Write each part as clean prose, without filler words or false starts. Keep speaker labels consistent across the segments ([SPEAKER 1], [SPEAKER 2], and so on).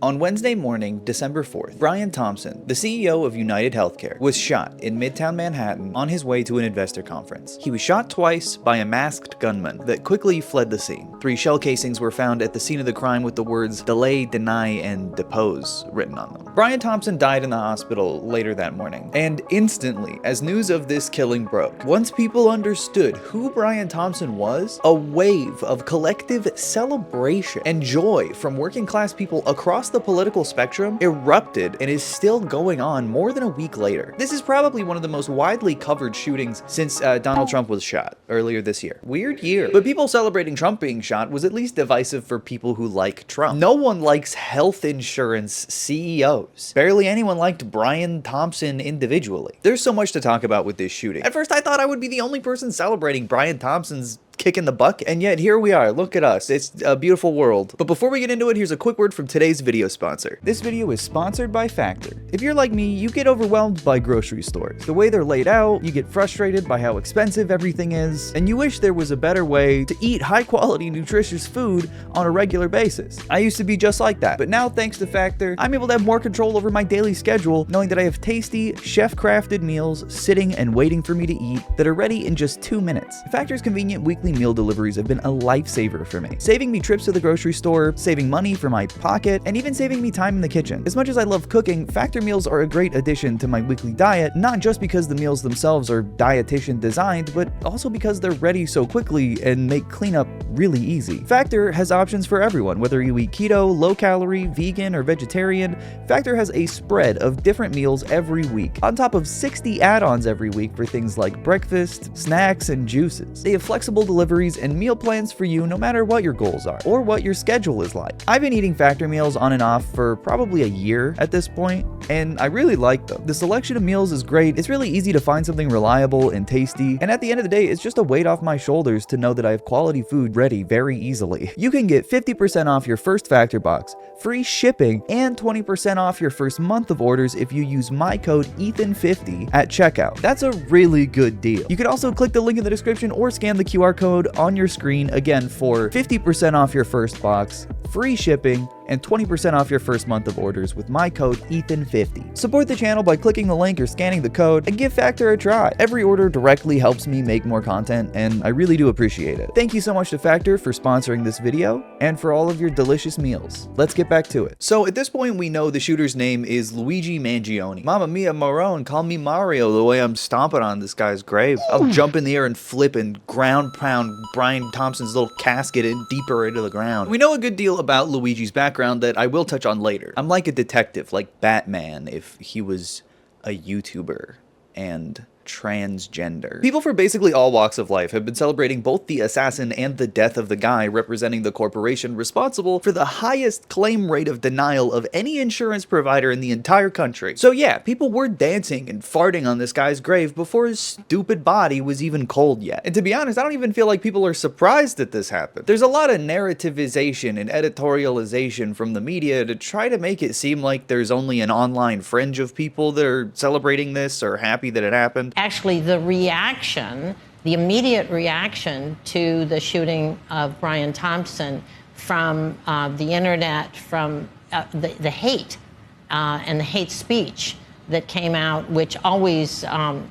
[SPEAKER 1] On Wednesday morning, December 4th, Brian Thompson, the CEO of Unitedhealthcare, was shot in Midtown Manhattan on his way to an investor conference. He was shot twice by a masked gunman that quickly fled the scene. 3 shell casings were found at the scene of the crime with the words delay, deny, and depose written on them. Brian Thompson died in the hospital later that morning, and instantly, as news of this killing broke, once people understood who Brian Thompson was, a wave of collective celebration and joy from working class people across the political spectrum erupted and is still going on more than a week later. This is probably one of the most widely covered shootings since Donald Trump was shot earlier this year. Weird year. But people celebrating Trump being shot was at least divisive for people who like Trump. No one likes health insurance CEOs. Barely anyone liked Brian Thompson individually. There's so much to talk about with this shooting. At first I thought I would be the only person celebrating Brian Thompson's kick in the butt, and yet here we are. Look at us. It's a beautiful world. But before we get into it, here's a quick word from today's video sponsor. This video is sponsored by Factor. If you're like me, you get overwhelmed by grocery stores. The way they're laid out, you get frustrated by how expensive everything is, and you wish there was a better way to eat high-quality, nutritious food on a regular basis. I used to be just like that, but now thanks to Factor, I'm able to have more control over my daily schedule, knowing that I have tasty, chef-crafted meals sitting and waiting for me to eat that are ready in just 2 minutes. Factor's convenient weekly meal deliveries have been a lifesaver for me, saving me trips to the grocery store, saving money for my pocket, and even saving me time in the kitchen. As much as I love cooking, Factor meals are a great addition to my weekly diet, not just because the meals themselves are dietitian designed, but also because they're ready so quickly and make cleanup really easy. Factor has options for everyone, whether you eat keto, low calorie, vegan, or vegetarian. Factor has a spread of different meals every week, on top of 60 add-ons every week for things like breakfast, snacks, and juices. They have flexible deliveries and meal plans for you no matter what your goals are or what your schedule is like. I've been eating Factor meals on and off for probably a year at this point, and I really like them. The selection of meals is great. It's really easy to find something reliable and tasty, and at the end of the day, it's just a weight off my shoulders to know that I have quality food ready very easily. You can get 50% off your first Factor box, free shipping, and 20% off your first month of orders if you use my code ETHAN50 at checkout. That's a really good deal. You can also click the link in the description or scan the QR code on your screen again for 50% off your first box, free shipping, and 20% off your first month of orders with my code ETHAN50. Support the channel by clicking the link or scanning the code and give Factor a try. Every order directly helps me make more content, and I really do appreciate it. Thank you so much to Factor for sponsoring this video and for all of your delicious meals. Let's get back to it. So at this point, we know the shooter's name is Luigi Mangione. Mamma mia, Marone, call me Mario the way I'm stomping on this guy's grave. I'll jump in the air and flip and ground pound Brian Thompson's little casket in deeper into the ground. We know a good deal about Luigi's background that I will touch on later. I'm like a detective, like Batman if he was a YouTuber and transgender. People from basically all walks of life have been celebrating both the assassin and the death of the guy representing the corporation responsible for the highest claim rate of denial of any insurance provider in the entire country. So yeah, people were dancing and farting on this guy's grave before his stupid body was even cold yet. And to be honest, I don't even feel like people are surprised that this happened. There's a lot of narrativization and editorialization from the media to try to make it seem like there's only an online fringe of people that are celebrating this or happy that it happened.
[SPEAKER 2] Actually, the immediate reaction to the shooting of Brian Thompson from the internet, from the hate and the hate speech that came out, which always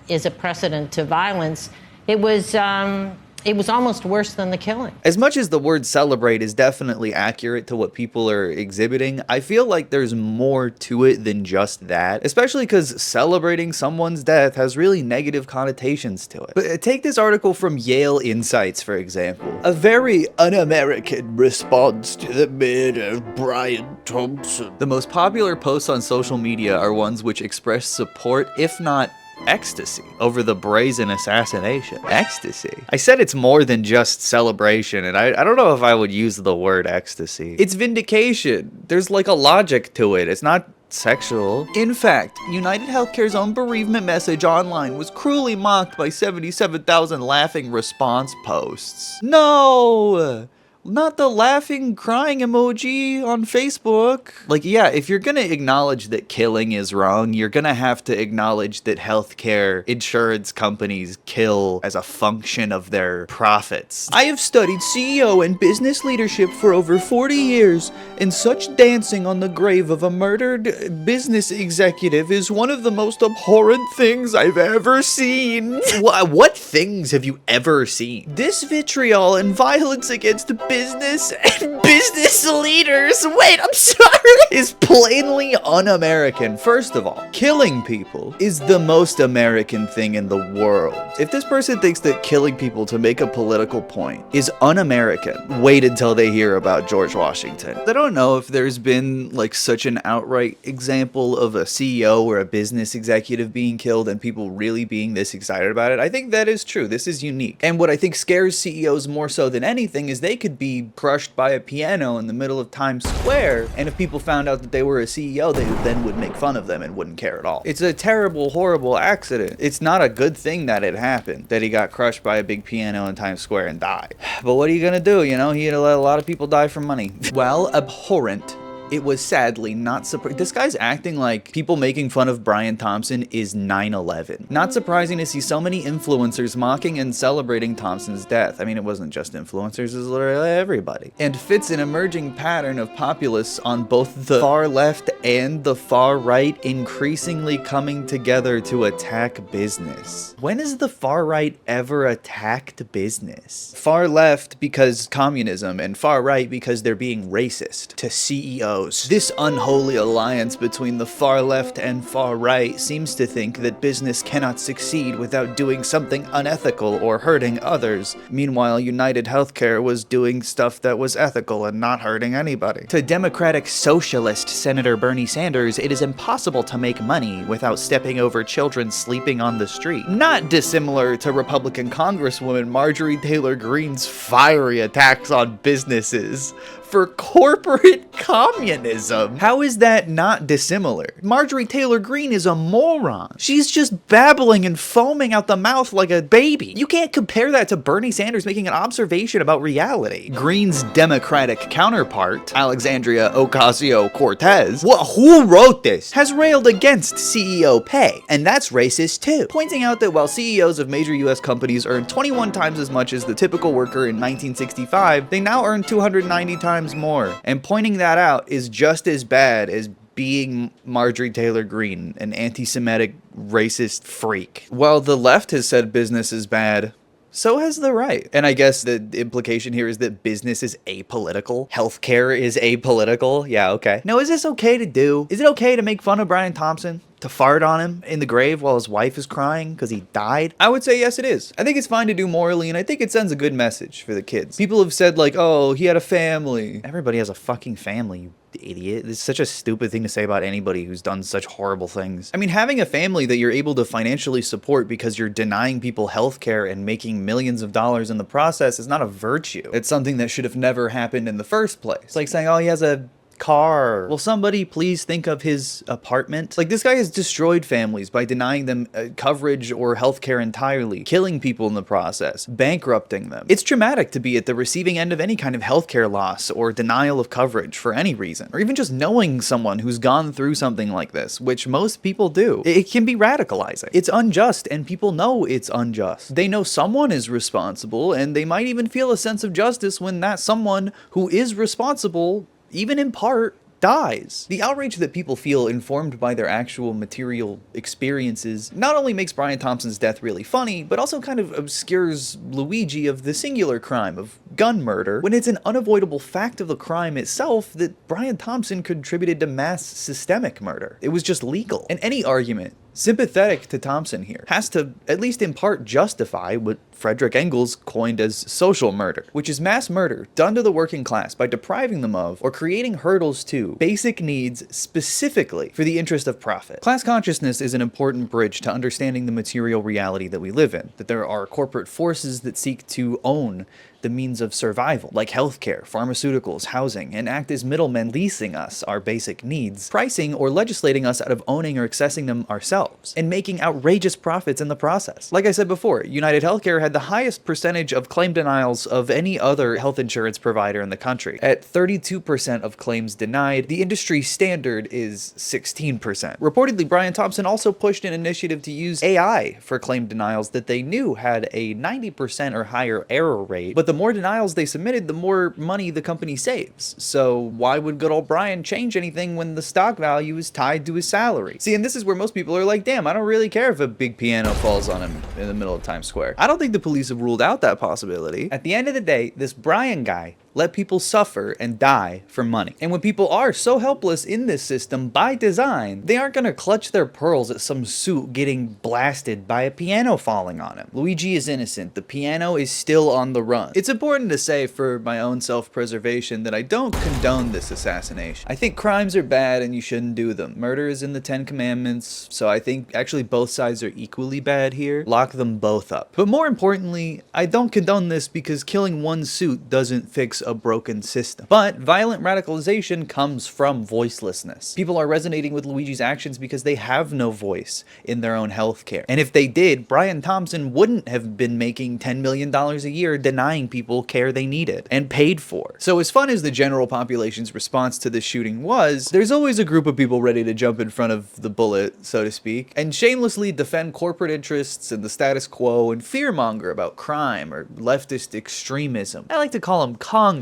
[SPEAKER 2] is a precedent to violence, it was almost worse than the killing.
[SPEAKER 1] As much as the word celebrate is definitely accurate to what people are exhibiting, I feel like there's more to it than just that, especially because celebrating someone's death has really negative connotations to it. But take this article from Yale Insights, for example. A very un-American response to the murder of Brian Thompson. The most popular posts on social media are ones which express support, if not ecstasy, over the brazen assassination. Ecstasy. I said it's more than just celebration, and I don't know if I would use the word ecstasy. It's vindication. There's like a logic to it. It's not sexual. In fact, Unitedhealthcare's own bereavement message online was cruelly mocked by 77,000 laughing response posts. No! Not the laughing, crying emoji on Facebook. Like, yeah, if you're gonna acknowledge that killing is wrong, you're gonna have to acknowledge that healthcare insurance companies kill as a function of their profits. I have studied CEO and business leadership for over 40 years, and such dancing on the grave of a murdered business executive is one of the most abhorrent things I've ever seen. What things have you ever seen? This vitriol and violence against business and business leaders, wait, I'm sorry, is plainly un-American. First of all, killing people is the most American thing in the world. If this person thinks that killing people to make a political point is un-American, wait until they hear about George Washington. I don't know if there's been like such an outright example of a CEO or a business executive being killed and people really being this excited about it. I think that is true. This is unique. And what I think scares CEOs more so than anything is they could be crushed by a piano in the middle of Times Square, and if people found out that they were a CEO, they then would make fun of them and wouldn't care at all. It's a terrible, horrible accident. It's not a good thing that it happened, that he got crushed by a big piano in Times Square and died. But what are you gonna do, you know? He had to let a lot of people die for money. Well, abhorrent, it was sadly not surprising. This guy's acting like people making fun of Brian Thompson is 9/11. Not surprising to see so many influencers mocking and celebrating Thompson's death. I mean, it wasn't just influencers, it was literally everybody. And fits an emerging pattern of populists on both the far left and the far right increasingly coming together to attack business. When has the far right ever attacked business? Far left because communism, and far right because they're being racist to CEOs. This unholy alliance between the far left and far right seems to think that business cannot succeed without doing something unethical or hurting others. Meanwhile, Unitedhealthcare was doing stuff that was ethical and not hurting anybody. To Democratic Socialist Senator Bernie Sanders, it is impossible to make money without stepping over children sleeping on the street. Not dissimilar to Republican Congresswoman Marjorie Taylor Greene's fiery attacks on businesses for corporate communism. How is that not dissimilar? Marjorie Taylor Greene is a moron. She's just babbling and foaming out the mouth like a baby. You can't compare that to Bernie Sanders making an observation about reality. Greene's Democratic counterpart, Alexandria Ocasio-Cortez, who wrote this, has railed against CEO pay, and that's racist too, pointing out that while CEOs of major US companies earn 21 times as much as the typical worker in 1965, they now earn 290 times more, and pointing that out is just as bad as being Marjorie Taylor Greene, an anti-Semitic racist freak. While the left has said business is bad, so has the right. And I guess the implication here is that business is apolitical. Healthcare is apolitical. Yeah, okay. Now, is this okay to do? Is it okay to make fun of Brian Thompson? To fart on him in the grave while his wife is crying because he died? I would say yes, it is. I think it's fine to do morally, and I think it sends a good message for the kids. People have said like, oh, he had a family. Everybody has a fucking family, you idiot. This is such a stupid thing to say about anybody who's done such horrible things. I mean, having a family that you're able to financially support because you're denying people healthcare and making millions of dollars in the process is not a virtue. It's something that should have never happened in the first place. It's like saying, oh, he has a car. Will somebody please think of his apartment? Like, this guy has destroyed families by denying them coverage or healthcare entirely, killing people in the process, bankrupting them. It's traumatic to be at the receiving end of any kind of healthcare loss or denial of coverage for any reason, or even just knowing someone who's gone through something like this, which most people do. It can be radicalizing. It's unjust, and people know it's unjust. They know someone is responsible, and they might even feel a sense of justice when that someone who is responsible, even in part, dies. The outrage that people feel informed by their actual material experiences not only makes Brian Thompson's death really funny, but also kind of obscures Luigi of the singular crime of gun murder, when it's an unavoidable fact of the crime itself that Brian Thompson contributed to mass systemic murder. It was just legal. And any argument sympathetic to Thompson here has to, at least in part, justify what Frederick Engels coined as social murder, which is mass murder done to the working class by depriving them of or creating hurdles to basic needs specifically for the interest of profit. Class consciousness is an important bridge to understanding the material reality that we live in, that there are corporate forces that seek to own the means of survival, like healthcare, pharmaceuticals, housing, and act as middlemen leasing us our basic needs, pricing or legislating us out of owning or accessing them ourselves, and making outrageous profits in the process. Like I said before, Unitedhealthcare had the highest percentage of claim denials of any other health insurance provider in the country. At 32% of claims denied, the industry standard is 16%. Reportedly, Brian Thompson also pushed an initiative to use AI for claim denials that they knew had a 90% or higher error rate, but the more denials they submitted, the more money the company saves. So why would good old Brian change anything when the stock value is tied to his salary? See, and this is where most people are like, damn, I don't really care if a big piano falls on him in the middle of Times Square. I don't think the police have ruled out that possibility. At the end of the day, this Brian guy let people suffer and die for money. And when people are so helpless in this system by design, they aren't gonna clutch their pearls at some suit getting blasted by a piano falling on him. Luigi is innocent. The piano is still on the run. It's important to say for my own self-preservation that I don't condone this assassination. I think crimes are bad and you shouldn't do them. Murder is in the 10 Commandments, so I think actually both sides are equally bad here. Lock them both up. But more importantly, I don't condone this because killing one suit doesn't fix a broken system. But violent radicalization comes from voicelessness. People are resonating with Luigi's actions because they have no voice in their own healthcare. And if they did, Brian Thompson wouldn't have been making $10 million a year denying people care they needed and paid for. So as fun as the general population's response to this shooting was, there's always a group of people ready to jump in front of the bullet, so to speak, and shamelessly defend corporate interests and the status quo and fearmonger about crime or leftist extremism. I like to call them Congress.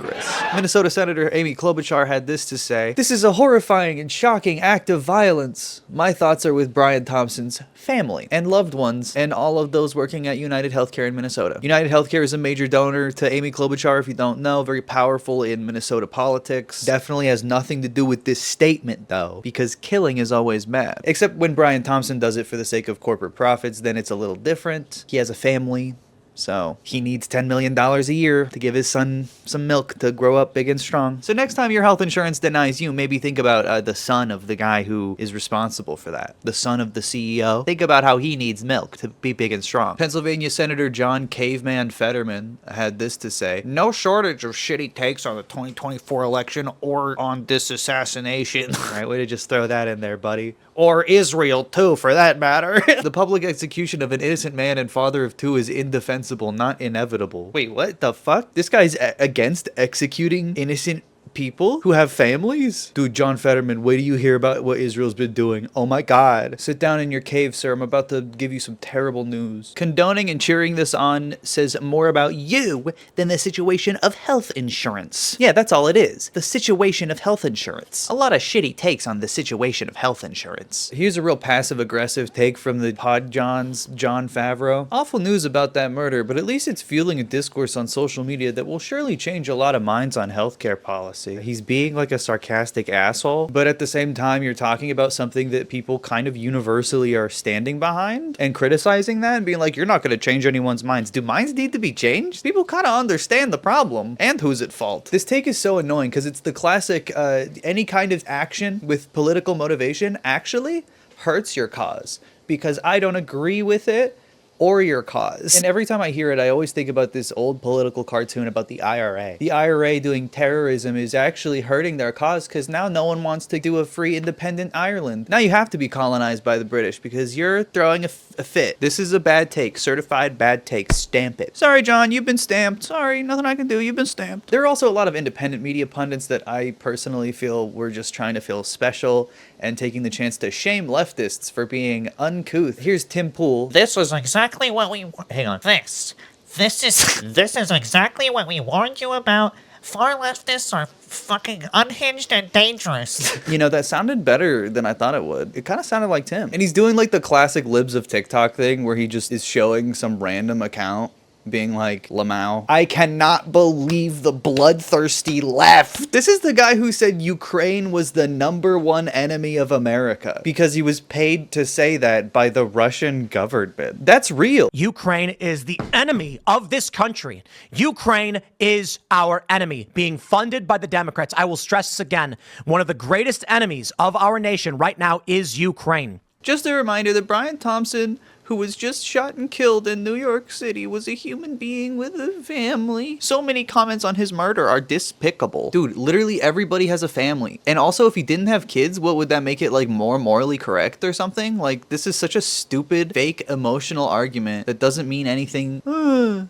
[SPEAKER 1] Minnesota Senator Amy Klobuchar had this to say: "This is a horrifying and shocking act of violence. My thoughts are with Brian Thompson's family and loved ones and all of those working at Unitedhealthcare in Minnesota." Unitedhealthcare is a major donor to Amy Klobuchar, if you don't know, very powerful in Minnesota politics. Definitely has nothing to do with this statement though, because killing is always bad. Except when Brian Thompson does it for the sake of corporate profits, then it's a little different. He has a family. So he needs $10 million a year to give his son some milk to grow up big and strong. So next time your health insurance denies you, maybe think about the son of the guy who is responsible for that. The son of the CEO. Think about how he needs milk to be big and strong. Pennsylvania Senator John Caveman Fetterman had this to say: "No shortage of shitty takes on the 2024 election or on this assassination." Right, way to just throw that in there, buddy. Or Israel too, for that matter. "The public execution of an innocent man and father of two is indefensible, not inevitable." Wait, what the fuck? This guy's against executing innocent people who have families? Dude, John Fetterman, wait till you hear about what Israel's been doing. Oh my god. Sit down in your cave, sir. I'm about to give you some terrible news. Condoning and cheering this on says more about you than the situation of health insurance. Yeah, that's all it is. The situation of health insurance. A lot of shitty takes on the situation of health insurance. Here's a real passive-aggressive take from the Pod John's John Favreau. "Awful news about that murder, but at least it's fueling a discourse on social media that will surely change a lot of minds on healthcare policy." He's being like a sarcastic asshole, but at the same time, you're talking about something that people kind of universally are standing behind and criticizing that and being like, you're not going to change anyone's minds. Do minds need to be changed? People kind of understand the problem and who's at fault. This take is so annoying because it's the classic, any kind of action with political motivation actually hurts your cause because I don't agree with it or your cause. And every time I hear it, I always think about this old political cartoon about the IRA. The IRA doing terrorism is actually hurting their cause because now no one wants to do a free independent Ireland. Now you have to be colonized by the British because you're throwing a fit. This is a bad take. Certified bad take. Stamp it. Sorry, John, you've been stamped. Sorry, nothing I can do. You've been stamped. There are also a lot of independent media pundits that I personally feel were just trying to feel special and taking the chance to shame leftists for being uncouth. Here's Tim Pool.
[SPEAKER 3] This was exactly what we... Hang on. This is exactly what we warned you about. Far leftists are fucking unhinged and dangerous.
[SPEAKER 1] You know, that sounded better than I thought it would. It kind of sounded like Tim. And he's doing like the classic libs of TikTok thing where he just is showing some random account being like, Lamau, "I cannot believe the bloodthirsty left." This is the guy who said Ukraine was the #1 enemy of America because he was paid to say that by the Russian government. That's real.
[SPEAKER 4] Ukraine is the enemy of this country. Ukraine is our enemy, being funded by the Democrats. I will stress this again. One of the greatest enemies of our nation right now is Ukraine.
[SPEAKER 1] Just a reminder that Brian Thompson, who was just shot and killed in New York City was a human being with a family. So many comments on his murder are despicable. Dude, literally everybody has a family. And also, if he didn't have kids, what would that make it like more morally correct or something? Like, this is such a stupid, fake, emotional argument that doesn't mean anything.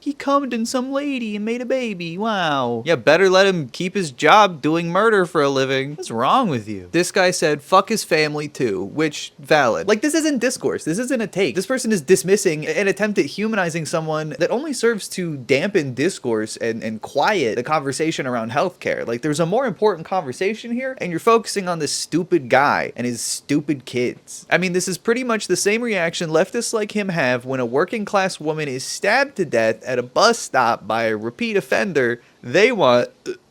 [SPEAKER 1] He cummed in some lady and made a baby. Wow. Yeah, better let him keep his job doing murder for a living. What's wrong with you? This guy said, fuck his family too, which, valid. Like, this isn't discourse. This isn't a take. This person is dismissing an attempt at humanizing someone that only serves to dampen discourse and quiet the conversation around healthcare. Like, there's a more important conversation here, and you're focusing on this stupid guy and his stupid kids. I mean, this is pretty much the same reaction leftists like him have when a working class woman is stabbed to death at a bus stop by a repeat offender they want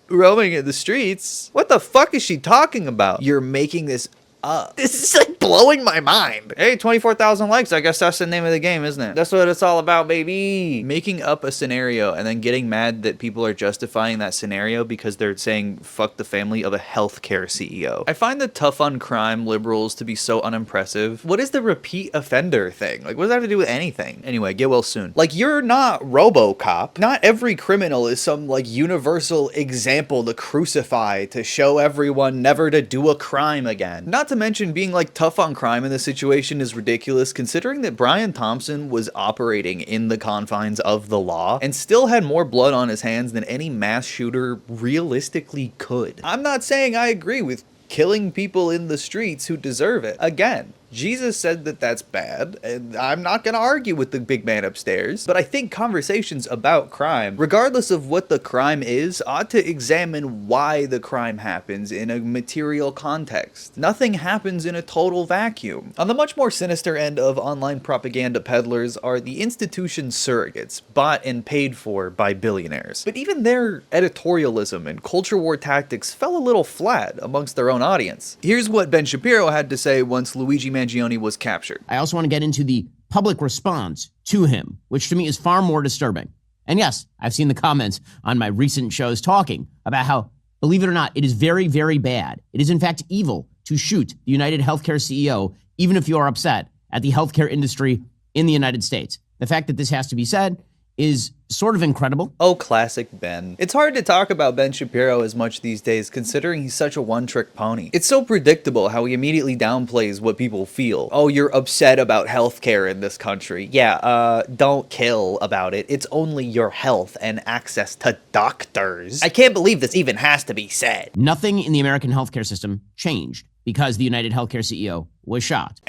[SPEAKER 1] roaming in the streets. What the fuck is she talking about? You're making this up. This is like blowing my mind. Hey, 24,000 likes. I guess that's the name of the game, isn't it? That's what it's all about, baby. Making up a scenario and then getting mad that people are justifying that scenario because they're saying fuck the family of a healthcare CEO. I find the tough on crime liberals to be so unimpressive. What is the repeat offender thing? Like, what does that have to do with anything? Anyway, get well soon. Like, you're not RoboCop. Not every criminal is some like universal example to crucify to show everyone never to do a crime again. Not to mention, being like tough on crime in this situation is ridiculous considering that Brian Thompson was operating in the confines of the law and still had more blood on his hands than any mass shooter realistically could. I'm not saying I agree with killing people in the streets who deserve it. Again, Jesus said that that's bad, and I'm not gonna argue with the big man upstairs, but I think conversations about crime, regardless of what the crime is, ought to examine why the crime happens in a material context. Nothing happens in a total vacuum. On the much more sinister end of online propaganda peddlers are the institution surrogates, bought and paid for by billionaires. But even their editorialism and culture war tactics fell a little flat amongst their own audience. Here's what Ben Shapiro had to say once Luigi Mangione was captured.
[SPEAKER 5] I also want to get into the public response to him, which to me is far more disturbing. And yes, I've seen the comments on my recent shows talking about how, believe it or not, it is very, very bad. It is in fact evil to shoot the Unitedhealthcare CEO, even if you are upset at the healthcare industry in the United States. The fact that this has to be said is sort of incredible.
[SPEAKER 1] Oh, classic Ben. It's hard to talk about Ben Shapiro as much these days considering he's such a one-trick pony. It's so predictable how he immediately downplays what people feel. Oh, you're upset about healthcare in this country. Yeah, don't kill about it. It's only your health and access to doctors. I can't believe this even has to be said.
[SPEAKER 5] Nothing in the American healthcare system changed because the Unitedhealthcare CEO was shot.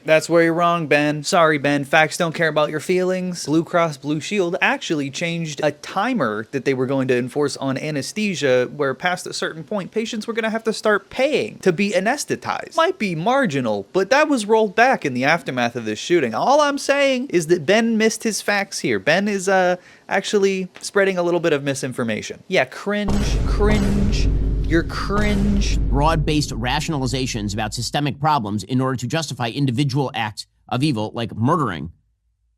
[SPEAKER 1] That's where you're wrong, Ben. Sorry, Ben. Facts don't care about your feelings. Blue Cross Blue Shield actually changed a timer that they were going to enforce on anesthesia, where past a certain point, patients were going to have to start paying to be anesthetized. Might be marginal, but that was rolled back in the aftermath of this shooting. All I'm saying is that Ben missed his facts here. Ben is actually spreading a little bit of misinformation. Yeah, cringe. You're cringe.
[SPEAKER 5] Broad-based rationalizations about systemic problems in order to justify individual acts of evil, like murdering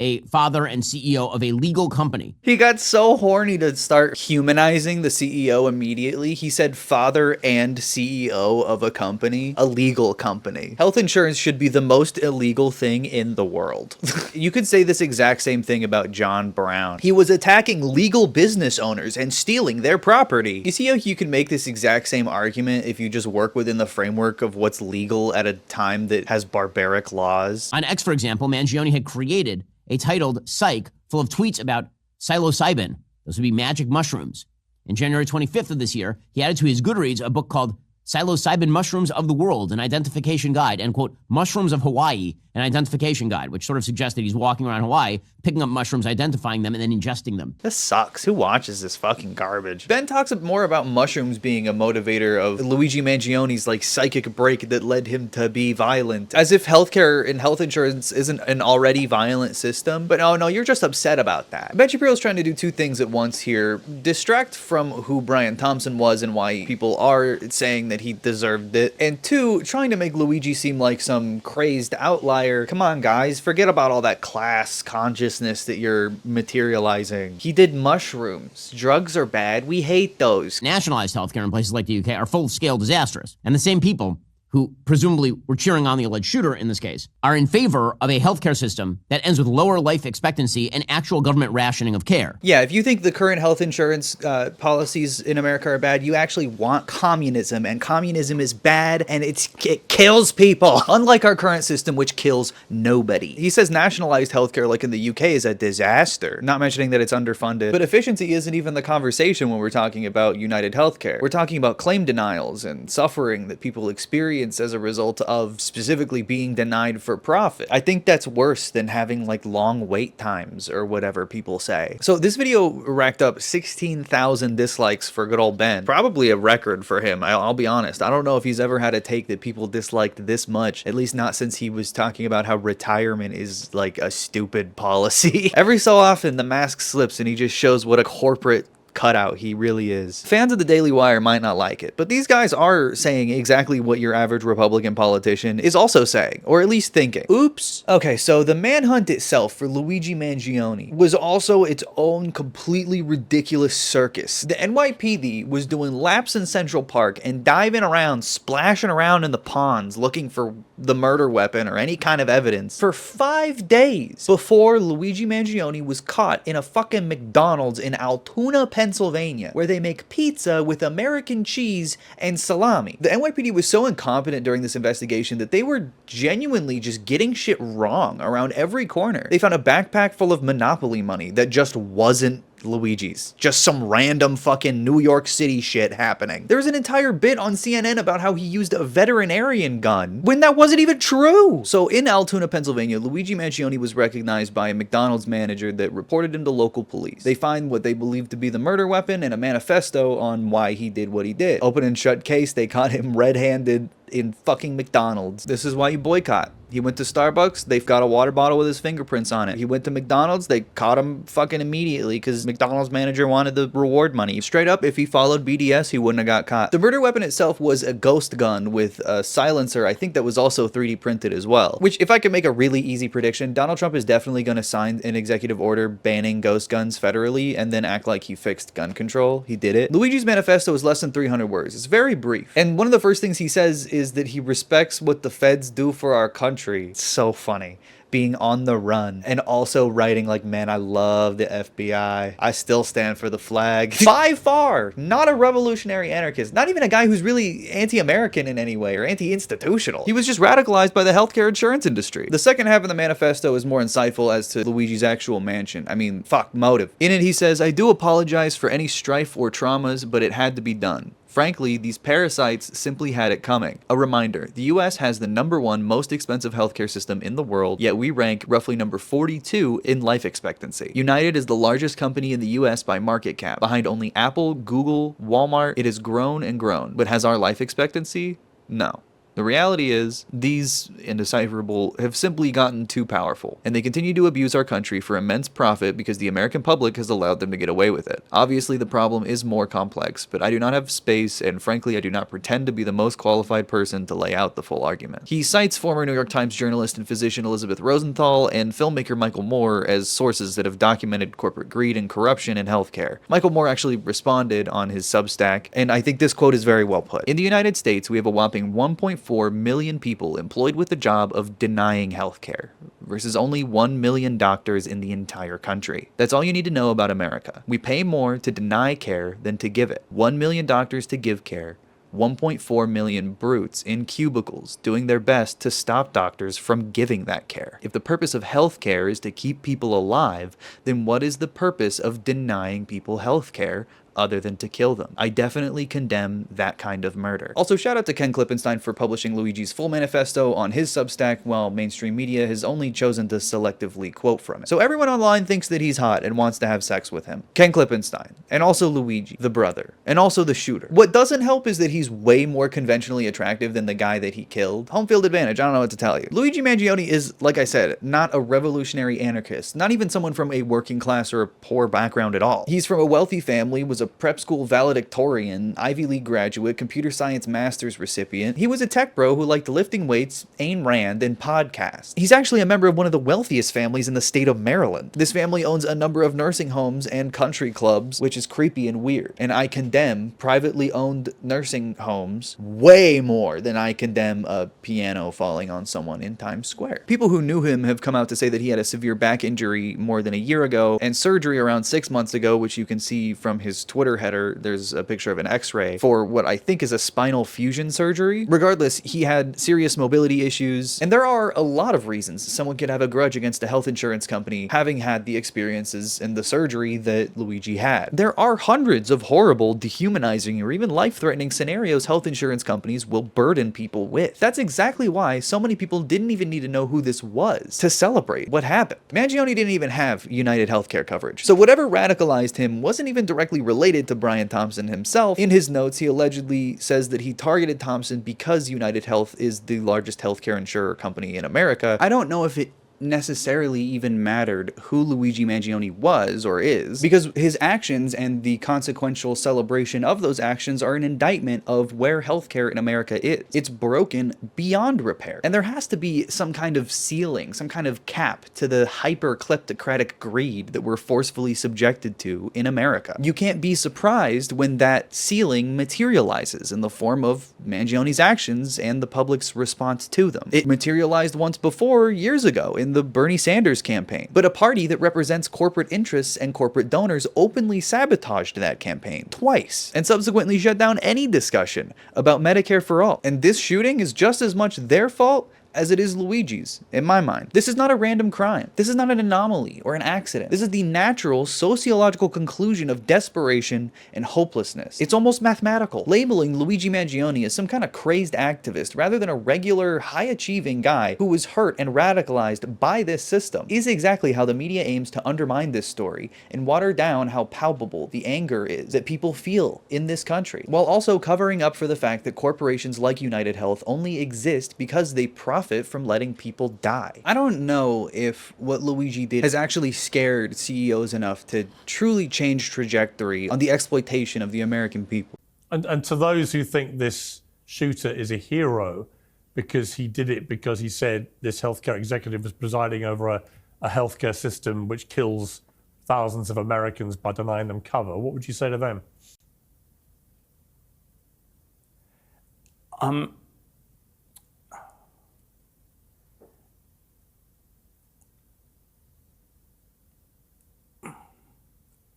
[SPEAKER 5] a father and CEO of a legal company.
[SPEAKER 1] He got so horny to start humanizing the CEO immediately. He said father and CEO of a company, a legal company. Health insurance should be the most illegal thing in the world. You could say this exact same thing about John Brown. He was attacking legal business owners and stealing their property. You see how you can make this exact same argument if you just work within the framework of what's legal at a time that has barbaric laws?
[SPEAKER 5] On X, for example, Mangione had created a titled Psych full of tweets about psilocybin. Those would be magic mushrooms. In January 25th of this year, he added to his Goodreads a book called Psilocybin Mushrooms of the World, an Identification Guide, and quote, Mushrooms of Hawaii, an Identification Guide, which sort of suggests that he's walking around Hawaii, picking up mushrooms, identifying them, and then ingesting them.
[SPEAKER 1] This sucks. Who watches this fucking garbage? Ben talks more about mushrooms being a motivator of Luigi Mangione's like psychic break that led him to be violent, as if healthcare and health insurance isn't an already violent system. But no, you're just upset about that. Ben Shapiro's trying to do two things at once here: distract from who Brian Thompson was and why people are saying that he deserved it, and two, trying to make Luigi seem like some crazed outlier. Come on, guys, forget about all that class consciousness that you're materializing. He did mushrooms. Drugs are bad. We hate those.
[SPEAKER 5] Nationalized healthcare in places like the UK are full-scale disastrous. And the same people who presumably were cheering on the alleged shooter in this case, are in favor of a healthcare system that ends with lower life expectancy and actual government rationing of care.
[SPEAKER 1] Yeah, if you think the current health insurance policies in America are bad, you actually want communism, and communism is bad, and it kills people, unlike our current system, which kills nobody. He says nationalized healthcare, like in the UK, is a disaster, not mentioning that it's underfunded. But efficiency isn't even the conversation when we're talking about UnitedHealthcare. We're talking about claim denials and suffering that people experience as a result of specifically being denied for profit. I think that's worse than having like long wait times or whatever people say. So this video racked up 16,000 dislikes for good old Ben. Probably a record for him. I'll be honest. I don't know if he's ever had a take that people disliked this much, at least not since he was talking about how retirement is like a stupid policy. Every so often the mask slips and he just shows what a corporate cutout he really is. Fans of the Daily Wire might not like it, but these guys are saying exactly what your average Republican politician is also saying, or at least thinking. Oops. Okay, so the manhunt itself for Luigi Mangione was also its own completely ridiculous circus. The NYPD was doing laps in Central Park and diving around, splashing around in the ponds looking for the murder weapon or any kind of evidence for 5 days before Luigi Mangione was caught in a fucking McDonald's in Altoona, Pennsylvania, where they make pizza with American cheese and salami. The NYPD was so incompetent during this investigation that they were genuinely just getting shit wrong around every corner. They found a backpack full of Monopoly money that just wasn't Luigi's. Just some random fucking New York City shit happening. There was an entire bit on CNN about how he used a veterinarian gun when that wasn't even true. So in Altoona, Pennsylvania, Luigi Mangione was recognized by a McDonald's manager that reported him to local police. They find what they believe to be the murder weapon and a manifesto on why he did what he did. Open and shut case, they caught him red-handed in fucking McDonald's. This is why you boycott. He went to Starbucks, they've got a water bottle with his fingerprints on it. He went to McDonald's, they caught him fucking immediately because McDonald's manager wanted the reward money. Straight up, if he followed BDS, he wouldn't have got caught. The murder weapon itself was a ghost gun with a silencer, I think that was also 3D printed as well. Which, if I could make a really easy prediction, Donald Trump is definitely going to sign an executive order banning ghost guns federally and then act like he fixed gun control. He did it. Luigi's manifesto is less than 300 words. It's very brief. And one of the first things he says is that he respects what the feds do for our country. It's so funny. Being on the run and also writing like, man, I love the FBI. I still stand for the flag. By far, not a revolutionary anarchist. Not even a guy who's really anti-American in any way or anti-institutional. He was just radicalized by the healthcare insurance industry. The second half of the manifesto is more insightful as to Luigi's actual mansion. I mean, fuck, motive. In it, he says, I do apologize for any strife or traumas, but it had to be done. Frankly, these parasites simply had it coming. A reminder, the US has the #1 most expensive healthcare system in the world, yet we rank roughly number 42 in life expectancy. United is the largest company in the US by market cap, behind only Apple, Google, Walmart. It has grown and grown, but has our life expectancy? No. The reality is, these indecipherable have simply gotten too powerful, and they continue to abuse our country for immense profit because the American public has allowed them to get away with it. Obviously, the problem is more complex, but I do not have space, and frankly, I do not pretend to be the most qualified person to lay out the full argument. He cites former New York Times journalist and physician Elizabeth Rosenthal and filmmaker Michael Moore as sources that have documented corporate greed and corruption in healthcare. Michael Moore actually responded on his Substack, and I think this quote is very well put. In the United States, we have a whopping 1.4 million people employed with the job of denying healthcare, versus only 1 million doctors in the entire country. That's all you need to know about America. We pay more to deny care than to give it. 1 million doctors to give care, 1.4 million brutes in cubicles doing their best to stop doctors from giving that care. If the purpose of healthcare is to keep people alive, then what is the purpose of denying people healthcare other than to kill them? I definitely condemn that kind of murder. Also, shout out to Ken Klippenstein for publishing Luigi's full manifesto on his Substack, while mainstream media has only chosen to selectively quote from it. So everyone online thinks that he's hot and wants to have sex with him. Ken Klippenstein, and also Luigi, the brother, and also the shooter. What doesn't help is that he's way more conventionally attractive than the guy that he killed. Home field advantage, I don't know what to tell you. Luigi Mangione is, like I said, not a revolutionary anarchist, not even someone from a working class or a poor background at all. He's from a wealthy family, was was a prep school valedictorian, Ivy League graduate, computer science master's recipient. He was a tech bro who liked lifting weights, Ayn Rand, and podcasts. He's actually a member of one of the wealthiest families in the state of Maryland. This family owns a number of nursing homes and country clubs, which is creepy and weird. And I condemn privately owned nursing homes way more than I condemn a piano falling on someone in Times Square. People who knew him have come out to say that he had a severe back injury more than a year ago and surgery around 6 months ago, which you can see from his Twitter header. There's a picture of an x-ray for what I think is a spinal fusion surgery. Regardless, he had serious mobility issues, and there are a lot of reasons someone could have a grudge against a health insurance company having had the experiences and the surgery that Luigi had. There are hundreds of horrible, dehumanizing, or even life-threatening scenarios health insurance companies will burden people with. That's exactly why so many people didn't even need to know who this was to celebrate what happened. Mangione didn't even have UnitedHealthcare coverage, so whatever radicalized him wasn't even directly related to Brian Thompson himself. In his notes, he allegedly says that he targeted Thompson because United Health is the largest healthcare insurer company in America. I don't know if it necessarily even mattered who Luigi Mangione was or is, because his actions and the consequential celebration of those actions are an indictment of where healthcare in America is. It's broken beyond repair, and there has to be some kind of ceiling, some kind of cap to the hyper-kleptocratic greed that we're forcefully subjected to in America. You can't be surprised when that ceiling materializes in the form of Mangione's actions and the public's response to them. It materialized once before, years ago, in the Bernie Sanders campaign, but a party that represents corporate interests and corporate donors openly sabotaged that campaign twice and subsequently shut down any discussion about Medicare for all. And this shooting is just as much their fault as it is Luigi's, in my mind. This is not a random crime. This is not an anomaly or an accident. This is the natural sociological conclusion of desperation and hopelessness. It's almost mathematical. Labeling Luigi Mangione as some kind of crazed activist rather than a regular, high-achieving guy who was hurt and radicalized by this system is exactly how the media aims to undermine this story and water down how palpable the anger is that people feel in this country, while also covering up for the fact that corporations like United Health only exist because they profit from letting people die. I don't know if what Luigi did has actually scared CEOs enough to truly change trajectory on the exploitation of the American people.
[SPEAKER 6] And to those who think this shooter is a hero because he did it because he said this healthcare executive was presiding over a healthcare system which kills thousands of Americans by denying them cover, what would you say to them?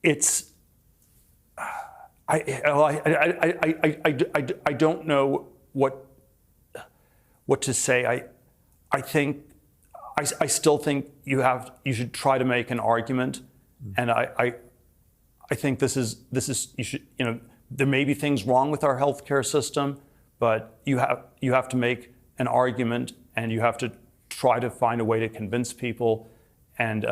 [SPEAKER 6] It's I don't know what to say. I think I still think you should try to make an argument, and I think this is you should, there may be things wrong with our healthcare system, but you have to make an argument, and you have to try to find a way to convince people and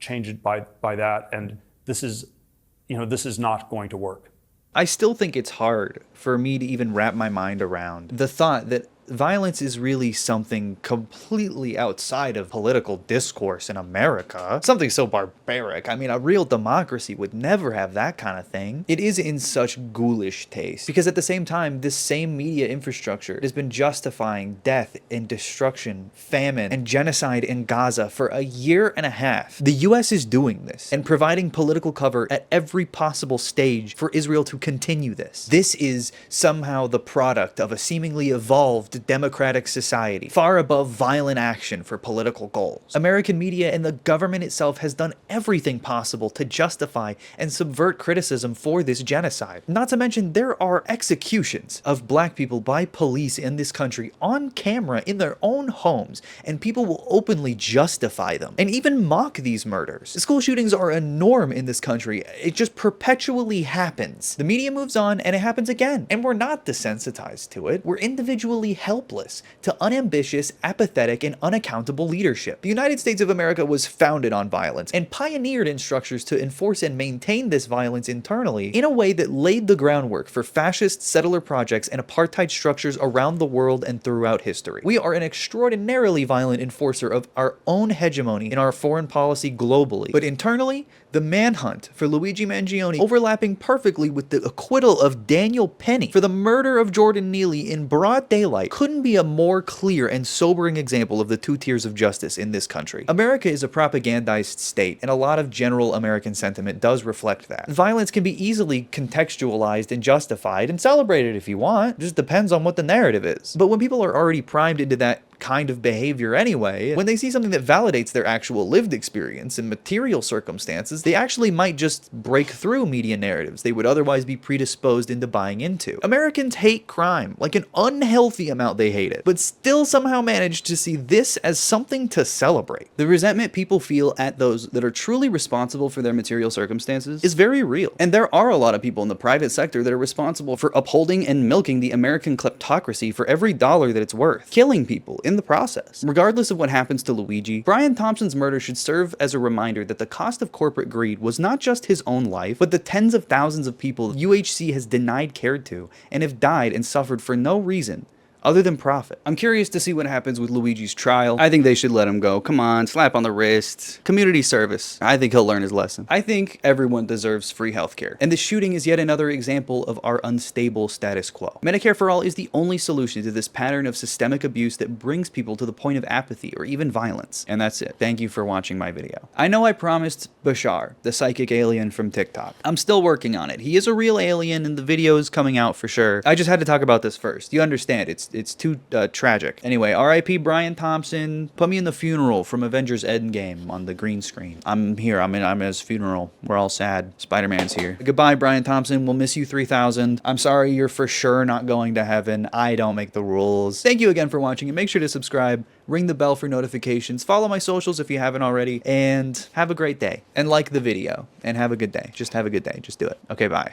[SPEAKER 6] change it by that. And this is not going to work.
[SPEAKER 1] I still think it's hard for me to even wrap my mind around the thought that violence is really something completely outside of political discourse in America. Something so barbaric. I mean, a real democracy would never have that kind of thing. It is in such ghoulish taste, because at the same time, this same media infrastructure has been justifying death and destruction, famine, and genocide in Gaza for a year and a half. The US is doing this and providing political cover at every possible stage for Israel to continue this. This is somehow the product of a seemingly evolved democratic society, far above violent action for political goals. American media and the government itself has done everything possible to justify and subvert criticism for this genocide. Not to mention, there are executions of black people by police in this country on camera in their own homes, and people will openly justify them and even mock these murders. School shootings are a norm in this country. It just perpetually happens. The media moves on and it happens again, and we're not desensitized to it. We're individually helpless to unambitious, apathetic, and unaccountable leadership. The United States of America was founded on violence and pioneered in structures to enforce and maintain this violence internally in a way that laid the groundwork for fascist settler projects and apartheid structures around the world and throughout history. We are an extraordinarily violent enforcer of our own hegemony in our foreign policy globally, but internally, The manhunt for Luigi Mangione overlapping perfectly with the acquittal of Daniel Penny for the murder of Jordan Neely in broad daylight couldn't be a more clear and sobering example of the two tiers of justice in this country. America is a propagandized state, and a lot of general American sentiment does reflect that. Violence can be easily contextualized and justified and celebrated if you want. It just depends on what the narrative is. But when people are already primed into that kind of behavior anyway, when they see something that validates their actual lived experience and material circumstances, they actually might just break through media narratives they would otherwise be predisposed into buying into. Americans hate crime, like an unhealthy amount they hate it, but still somehow manage to see this as something to celebrate. The resentment people feel at those that are truly responsible for their material circumstances is very real. And there are a lot of people in the private sector that are responsible for upholding and milking the American kleptocracy for every dollar that it's worth, killing people in the process. Regardless of what happens to Luigi, Brian Thompson's murder should serve as a reminder that the cost of corporate greed was not just his own life, but the tens of thousands of people UHC has denied care to and have died and suffered for no reason other than profit. I'm curious to see what happens with Luigi's trial. I think they should let him go. Come on, slap on the wrist. Community service. I think he'll learn his lesson. I think everyone deserves free healthcare. And this shooting is yet another example of our unstable status quo. Medicare for all is the only solution to this pattern of systemic abuse that brings people to the point of apathy or even violence. And that's it. Thank you for watching my video. I know I promised Bashar, the psychic alien from TikTok. I'm still working on it. He is a real alien and the video is coming out for sure. I just had to talk about this first. You understand, it's too tragic. Anyway, R.I.P. Brian Thompson. Put me in the funeral from Avengers Endgame on the green screen. I'm here. I'm in his funeral. We're all sad. Spider-Man's here. Goodbye, Brian Thompson. We'll miss you 3000. I'm sorry you're for sure not going to heaven. I don't make the rules. Thank you again for watching, and make sure to subscribe, ring the bell for notifications, follow my socials if you haven't already, and have a great day. And like the video. And have a good day. Just have a good day. Just do it. Okay, bye.